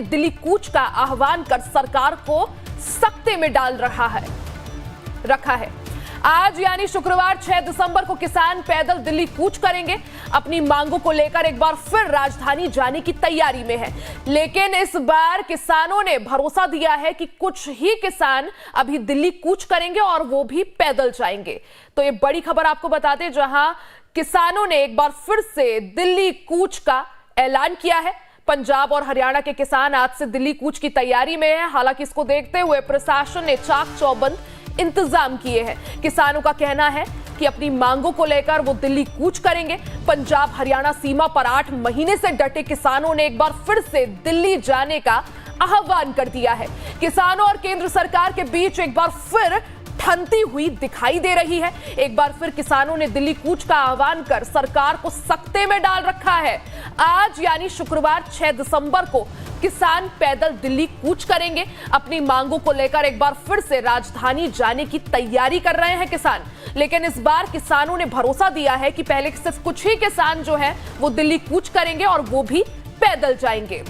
दिल्ली कूच का आह्वान कर सरकार को सख्ते में डाल रखा है। आज यानी शुक्रवार 6 दिसंबर को किसान पैदल दिल्ली कूच करेंगे। अपनी मांगों को लेकर एक बार फिर राजधानी जाने की तैयारी में है, लेकिन इस बार किसानों ने भरोसा दिया है कि कुछ ही किसान अभी दिल्ली कूच करेंगे और वो भी पैदल जाएंगे। तो ये बड़ी खबर आपको बताते हैं, जहां किसानों ने एक बार फिर से दिल्ली कूच का ऐलान किया है। पंजाब और हरियाणा के किसान आज से दिल्ली कूच की तैयारी में है। हालांकि इसको देखते हुए प्रशासन ने चाक चौबंद इंतजाम किए हैं। किसानों का कहना है कि अपनी मांगों को लेकर वो दिल्ली कूच करेंगे। पंजाब हरियाणा सीमा पर 8 महीने से डटे किसानों ने एक बार फिर से दिल्ली जाने का आह्वान कर दिया है। किसानों और केंद्र सरकार के बीच एक बार फिर ठनती हुई दिखाई दे रही है। एक बार फिर किसानों ने दिल्ली कूच का आह्वान कर सरकार को सख्ते में डाल रखा है। आज यानी शुक्रवार 6 दिसंबर को किसान पैदल दिल्ली कूच करेंगे। अपनी मांगों को लेकर एक बार फिर से राजधानी जाने की तैयारी कर रहे हैं किसान, लेकिन इस बार किसानों ने भरोसा दिया है कि पहले सिर्फ कुछ ही किसान जो है वो दिल्ली कूच करेंगे और वो भी पैदल जाएंगे।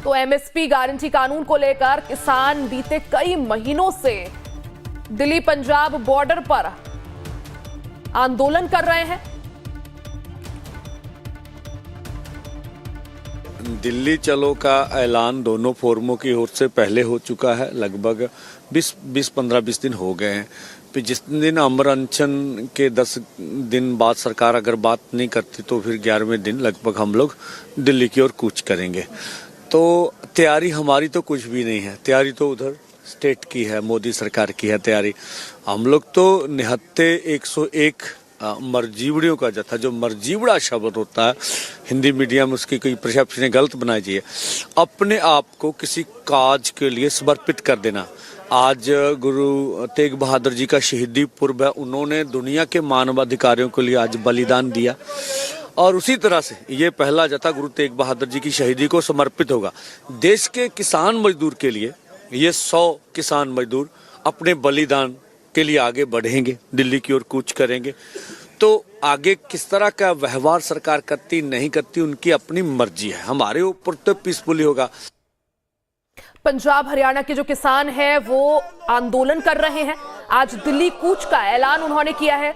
तो एमएसपी गारंटी कानून को लेकर किसान बीते कई महीनों से दिल्ली पंजाब बॉर्डर पर आंदोलन कर रहे हैं। दिल्ली चलो का ऐलान दोनों फोरमों की ओर से पहले हो चुका है। लगभग 15-20 दिन हो गए हैं। फिर जिस दिन अमर अनशन के 10 दिन बाद सरकार अगर बात नहीं करती तो फिर 11वें दिन लगभग हम लोग दिल्ली की ओर कूच करेंगे। तो तैयारी हमारी तो कुछ भी नहीं है, तैयारी तो उधर स्टेट की है, मोदी सरकार की है तैयारी। हम लोग तो निहत्ते 101 मरजीवड़ियों का जत्था, जो मरजीवड़ा शब्द होता है हिंदी मीडिया में उसकी कोई परसेप्शन गलत बनाई जाए, अपने आप को किसी काज के लिए समर्पित कर देना। आज गुरु तेग बहादुर जी का शहीदी पूर्व है, उन्होंने दुनिया के मानवाधिकारियों के लिए आज बलिदान दिया और उसी तरह से ये पहला जत्था गुरु तेग बहादुर जी की शहीदी को समर्पित होगा। देश के किसान मजदूर के लिए ये 100 किसान मजदूर अपने बलिदान के लिए आगे बढ़ेंगे, दिल्ली की ओर कूच करेंगे। तो आगे किस तरह का व्यवहार सरकार करती नहीं करती उनकी अपनी मर्जी है, हमारे ऊपर तो पीसफुली होगा। पंजाब हरियाणा के जो किसान हैं वो आंदोलन कर रहे हैं। आज दिल्ली कूच का ऐलान उन्होंने किया है।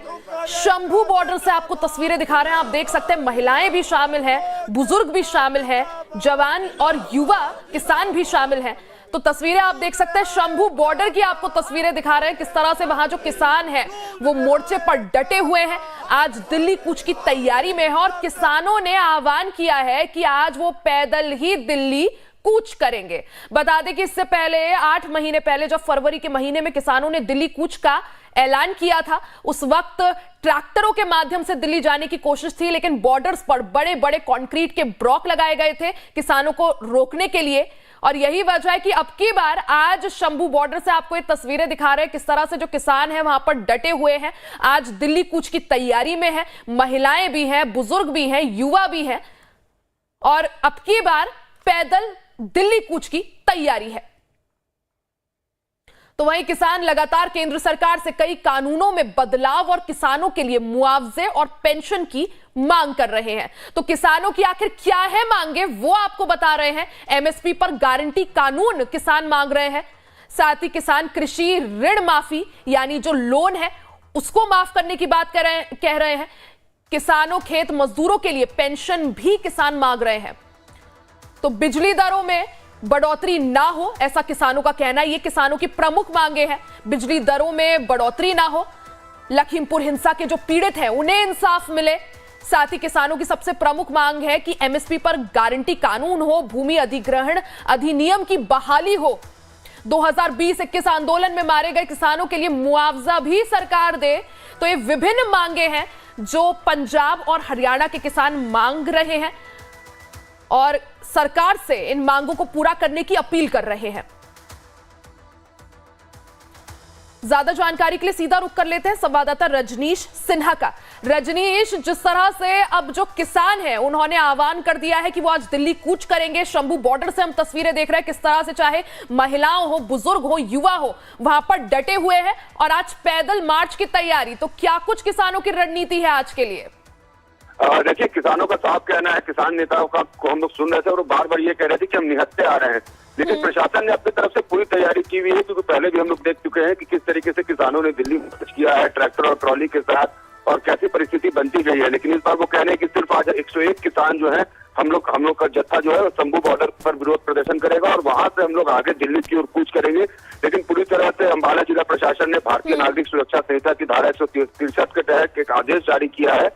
शंभू बॉर्डर से आपको तस्वीरें दिखा रहे हैं, आप देख सकते हैं महिलाएं भी शामिल हैं, बुजुर्ग भी शामिल हैं, जवान और युवा किसान भी शामिल हैं। तो तस्वीरें आप देख सकते हैं, शंभू बॉर्डर की आपको तस्वीरें दिखा रहे हैं किस तरह से वहां जो किसान हैं वो मोर्चे पर डटे हुए हैं। आज दिल्ली कूच की तैयारी में है और किसानों ने आह्वान किया है कि आज वो पैदल ही दिल्ली कूच करेंगे। बता दें कि इससे पहले 8 महीने पहले जब फरवरी के महीने में किसानों ने दिल्ली कूच का ऐलान किया था, उस वक्त ट्रैक्टरों के माध्यम से दिल्ली जाने की कोशिश थी, लेकिन बॉर्डर्स पर बड़े बड़े कंक्रीट के ब्लॉक लगाए गए थे किसानों को रोकने के लिए। और यही वजह है कि अब की बार आज शंभू बॉर्डर से आपको ये तस्वीरें दिखा रहे हैं किस तरह से जो किसान हैं वहां पर डटे हुए हैं। आज दिल्ली कूच की तैयारी में है, महिलाएं भी हैं, बुजुर्ग भी हैं, युवा भी हैं और अब की बार पैदल दिल्ली कूच की तैयारी है। तो वहीं किसान लगातार केंद्र सरकार से कई कानूनों में बदलाव और किसानों के लिए मुआवजे और पेंशन की मांग कर रहे हैं। तो किसानों की आखिर क्या है मांगे वो आपको बता रहे हैं। एमएसपी पर गारंटी कानून किसान मांग रहे हैं, साथ ही किसान कृषि ऋण माफी यानी जो लोन है उसको माफ करने की बात कह रहे हैं। किसानों खेत मजदूरों के लिए पेंशन भी किसान मांग रहे हैं। तो बिजली दरों में बढ़ोतरी ना हो, ऐसा किसानों का कहना है। ये किसानों की प्रमुख मांगे हैं, बिजली दरों में बढ़ोतरी ना हो, लखीमपुर हिंसा के जो पीड़ित हैं उन्हें इंसाफ मिले। साथ ही किसानों की सबसे प्रमुख मांग है कि एमएसपी पर गारंटी कानून हो, भूमि अधिग्रहण अधिनियम की बहाली हो, 2020-21 आंदोलन में मारे गए किसानों के लिए मुआवजा भी सरकार दे। तो ये विभिन्न मांगे हैं जो पंजाब और हरियाणा के किसान मांग रहे हैं और सरकार से इन मांगों को पूरा करने की अपील कर रहे हैं। ज्यादा जानकारी के लिए सीधा रुख कर लेते हैं संवाददाता रजनीश सिन्हा का। रजनीश, जिस तरह से अब जो किसान हैं उन्होंने आह्वान कर दिया है कि वो आज दिल्ली कूच करेंगे, शंभू बॉर्डर से हम तस्वीरें देख रहे हैं किस तरह से चाहे महिलाओं हो, बुजुर्ग हो, युवा हो, वहां पर डटे हुए हैं और आज पैदल मार्च की तैयारी। तो क्या कुछ किसानों की रणनीति है आज के लिए? देखिए, किसानों का साफ कहना है, किसान नेताओं का को हम लोग सुन रहे थे और बार बार ये कह रहे थे कि हम निहत्ते आ रहे हैं, लेकिन प्रशासन ने अपनी तरफ से पूरी तैयारी की हुई है, क्योंकि पहले भी हम लोग देख चुके हैं कि किस तरीके से किसानों ने दिल्ली मार्च किया है ट्रैक्टर और ट्रॉली के साथ, और कैसी परिस्थिति बनती गई है। लेकिन इस बार वो कह रहे हैं कि सिर्फ आज 101 किसान जो है हम लोग का जत्था जो है वो शंभू बॉर्डर पर विरोध प्रदर्शन करेगा और वहां से हम लोग आगे दिल्ली की ओर कूच करेंगे। लेकिन पूरी तरह से अंबाला जिला प्रशासन ने भारतीय नागरिक सुरक्षा संहिता की धारा 163 के तहत एक आदेश जारी किया है,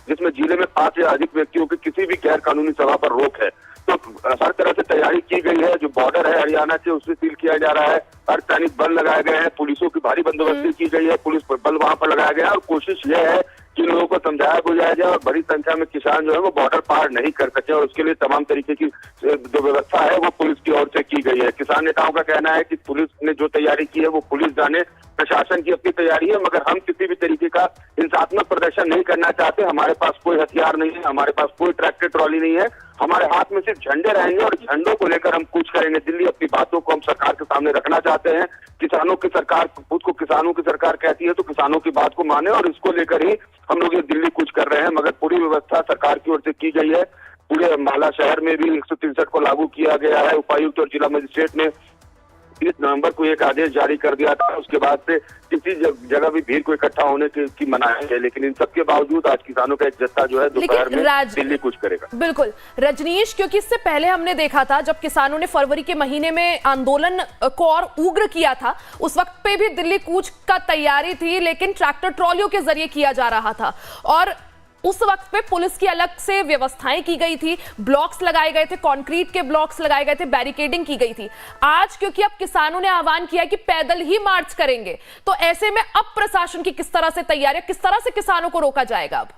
जिसमें जिले में 5 या अधिक व्यक्तियों की किसी भी गैर कानूनी सभा पर रोक है। तो हर तरह से तैयारी की गई है। जो बॉर्डर है हरियाणा से उसे सील किया जा रहा है, अर्धसैनिक बल लगाए गए हैं, पुलिसों की भारी बंदोबस्ती की गई है, पुलिस बल वहां पर लगाया गया है और कोशिश यह है कि लोगों को समझाया बुझाया जाए और बड़ी संख्या में किसान जो है वो बॉर्डर पार नहीं कर सके, और उसके लिए तमाम तरीके की जो व्यवस्था है वो पुलिस की ओर से की गई है। किसान नेताओं का कहना है कि पुलिस ने जो तैयारी की है वो पुलिस जाने, प्रशासन की अपनी तैयारी है, मगर हम किसी भी तरीके का हिंसात्मक प्रदर्शन नहीं करना चाहते। हमारे पास कोई हथियार नहीं है, हमारे पास कोई ट्रैक्टर ट्रॉली नहीं है, हमारे हाथ में सिर्फ झंडे रहेंगे और झंडों को लेकर हम कूच करेंगे दिल्ली। अपनी बातों को हम सरकार के सामने रखना चाहते हैं। किसानों की सरकार खुद को किसानों की सरकार कहती है, तो किसानों की बात को माने, और इसको लेकर ही हम लोग ये दिल्ली कूच कर रहे हैं। मगर पूरी व्यवस्था सरकार की ओर से की गई है। पूरे अंबाला शहर में भी 163 को लागू किया गया है। उपायुक्त और जिला मजिस्ट्रेट ने 30 नवंबर को एक आदेश जारी कर दिया था। उसके बाद से किसी जगह भी भीड़ को इकट्ठा होने की मनाही है, लेकिन इन सब के बावजूद आज किसानों का एक जत्था जो है दोपहर में दिल्ली कूच करेगा। बिल्कुल रजनीश, क्योंकि इससे पहले हमने देखा था जब किसानों ने फरवरी के महीने में आंदोलन को और उग्र किया था, उस वक्त पे भी दिल्ली कूच का तैयारी थी, लेकिन ट्रैक्टर ट्रॉलियों के जरिए किया जा रहा था और उस वक्त पे पुलिस की अलग से व्यवस्थाएं की गई थी, ब्लॉक्स लगाए गए थे, कंक्रीट के ब्लॉक्स लगाए गए थे, बैरिकेडिंग की गई थी। आज क्योंकि अब किसानों ने आह्वान किया कि पैदल ही मार्च करेंगे, तो ऐसे में अब प्रशासन की किस तरह से तैयारी, किस तरह से किसानों को रोका जाएगा? अब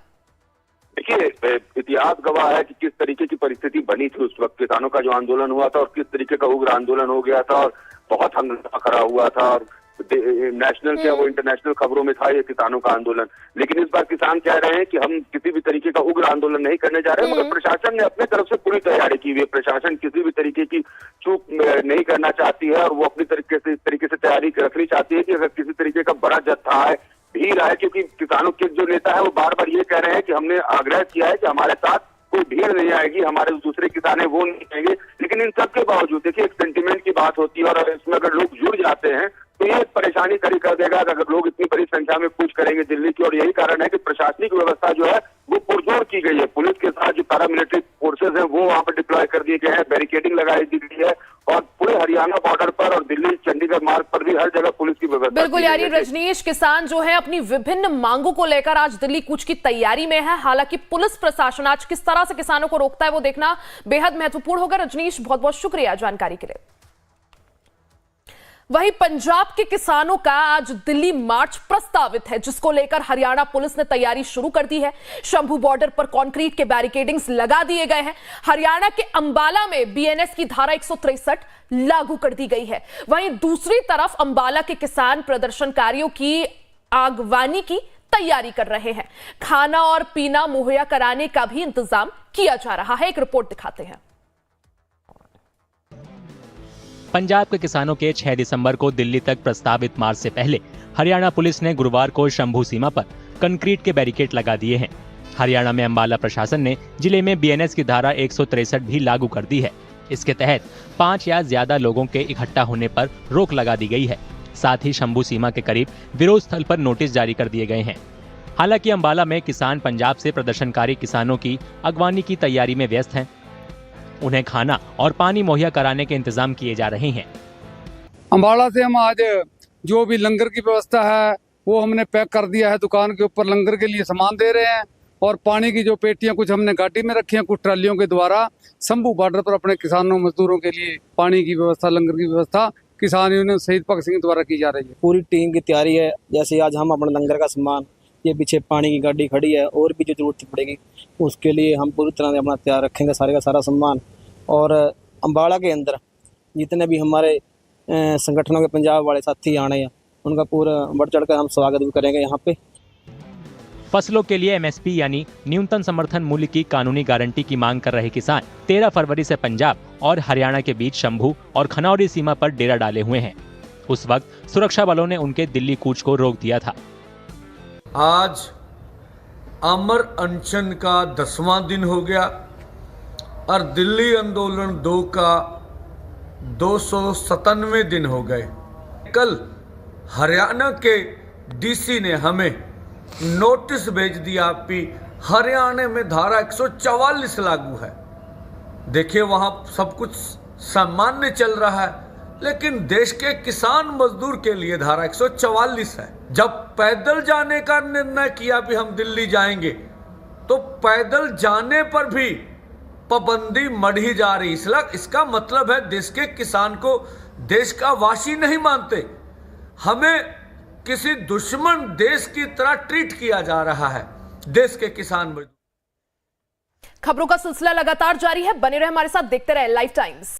देखिए, इतिहास गवाह है कि किस तरीके की परिस्थिति बनी थी उस वक्त। किसानों का जो आंदोलन हुआ था और किस तरीके का उग्र आंदोलन हो गया था और बहुत हंगामा खड़ा हुआ था, और नेशनल क्या वो इंटरनेशनल खबरों में था ये किसानों का आंदोलन। लेकिन इस बार किसान कह रहे हैं कि हम किसी भी तरीके का उग्र आंदोलन नहीं करने जा रहे, मगर प्रशासन ने अपने तरफ से पूरी तैयारी की हुई है। प्रशासन किसी भी तरीके की चूक नहीं करना चाहती है और वो अपनी तरीके से तैयारी रखनी चाहती है कि अगर किसी तरीके का बड़ा जत्था है, भीड़ है, क्योंकि किसानों के जो नेता है वो बार बार ये कह रहे हैं कि हमने आग्रह किया है कि हमारे साथ कोई भीड़ नहीं आएगी, हमारे दूसरे किसान है वो नहीं आएंगे। लेकिन इन सब के बावजूद देखिए, एक सेंटिमेंट की बात होती है और इसमें अगर लोग जुड़ जाते हैं तो ये परेशानी खड़ी कर देगा अगर लोग इतनी बड़ी संख्या में कूच करेंगे दिल्ली की। और यही कारण है कि प्रशासनिक व्यवस्था जो है वो पुरजोर की गई है। पुलिस के साथ जो पैरामिलिट्री फोर्सेज हैं वो वहां पर डिप्लॉय कर दिए गए हैं, बैरिकेडिंग लगाई दी गई है और पूरे हरियाणा बॉर्डर पर और दिल्ली चंडीगढ़ मार्ग पर भी हर जगह पुलिस की व्यवस्था। बिल्कुल यानी रजनीश, किसान जो है अपनी विभिन्न मांगों को लेकर आज दिल्ली कूच की तैयारी में है। हालांकि पुलिस प्रशासन आज किस तरह से किसानों को रोकता है वो देखना बेहद महत्वपूर्ण होगा। रजनीश, बहुत बहुत शुक्रिया जानकारी के लिए। वहीं पंजाब के किसानों का आज दिल्ली मार्च प्रस्तावित है, जिसको लेकर हरियाणा पुलिस ने तैयारी शुरू कर दी है। शंभू बॉर्डर पर कंक्रीट के बैरिकेडिंग्स लगा दिए गए हैं। हरियाणा के अंबाला में बीएनएस की धारा 163 लागू कर दी गई है। वहीं दूसरी तरफ अंबाला के किसान प्रदर्शनकारियों की आगवानी की तैयारी कर रहे हैं। खाना और पीना मुहैया कराने का भी इंतजाम किया जा रहा है। एक रिपोर्ट दिखाते हैं। पंजाब के किसानों के 6 दिसंबर को दिल्ली तक प्रस्तावित मार्च से पहले हरियाणा पुलिस ने गुरुवार को शंभू सीमा पर कंक्रीट के बैरिकेड लगा दिए हैं। हरियाणा में अंबाला प्रशासन ने जिले में बीएनएस की धारा 163 भी लागू कर दी है। इसके तहत 5 या ज्यादा लोगों के इकट्ठा होने पर रोक लगा दी गई है। साथ ही शंभू सीमा के करीब विरोध स्थल पर नोटिस जारी कर दिए गए हैं। हालांकि अंबाला में किसान पंजाब से प्रदर्शनकारी किसानों की अगवानी की तैयारी में व्यस्त हैं। उन्हें खाना और पानी मुहैया कराने के इंतजाम किए जा रहे हैं। अंबाला से हम आज जो भी लंगर की व्यवस्था है वो हमने पैक कर दिया है। दुकान के ऊपर लंगर के लिए सामान दे रहे हैं और पानी की जो पेटियां कुछ हमने गाड़ी में रखी हैं, कुछ ट्रालियों के द्वारा शंभू बॉर्डर पर अपने किसानों मजदूरों के लिए पानी की व्यवस्था, लंगर की व्यवस्था किसान यूनियन शहीद भगत सिंह द्वारा की जा रही है। पूरी टीम की तैयारी है। जैसे आज हम अपने लंगर का सामान, ये पीछे पानी की गाड़ी खड़ी है, और भी जो जरूरत पड़ेगी उसके लिए हम पूरी तरह से अपना तैयार रखेंगे सारे का सारा सामान। और अंबाला के अंदर जितने भी हमारे संगठनों के पंजाब वाले साथी आने हैं उनका पूरा बढ़ चढ़ कर हम स्वागत भी करेंगे यहाँ पे। फसलों के लिए एमएसपी यानी न्यूनतम समर्थन मूल्य की कानूनी गारंटी की मांग कर रहे किसान 13 फरवरी से पंजाब और हरियाणा के बीच शंभू और खनौरी सीमा पर डेरा डाले हुए हैं। उस वक्त सुरक्षा बलों ने उनके दिल्ली कूच को रोक दिया था। आज अमर अनशन का 10वां दिन हो गया और दिल्ली आंदोलन 2 का 297वें दिन हो गए। कल हरियाणा के डीसी ने हमें नोटिस भेज दिया कि हरियाणा में धारा 144 लागू है। देखिए वहाँ सब कुछ सामान्य चल रहा है, लेकिन देश के किसान मजदूर के लिए धारा 144 है। जब पैदल जाने का निर्णय किया भी हम दिल्ली जाएंगे, तो पैदल जाने पर भी पाबंदी मढ़ी जा रही। इसका मतलब है देश के किसान को देश का वासी नहीं मानते, हमें किसी दुश्मन देश की तरह ट्रीट किया जा रहा है देश के किसान मजदूर। खबरों का सिलसिला लगातार जारी है, बने रहे हमारे साथ, देखते रहे लाइव टाइम्स।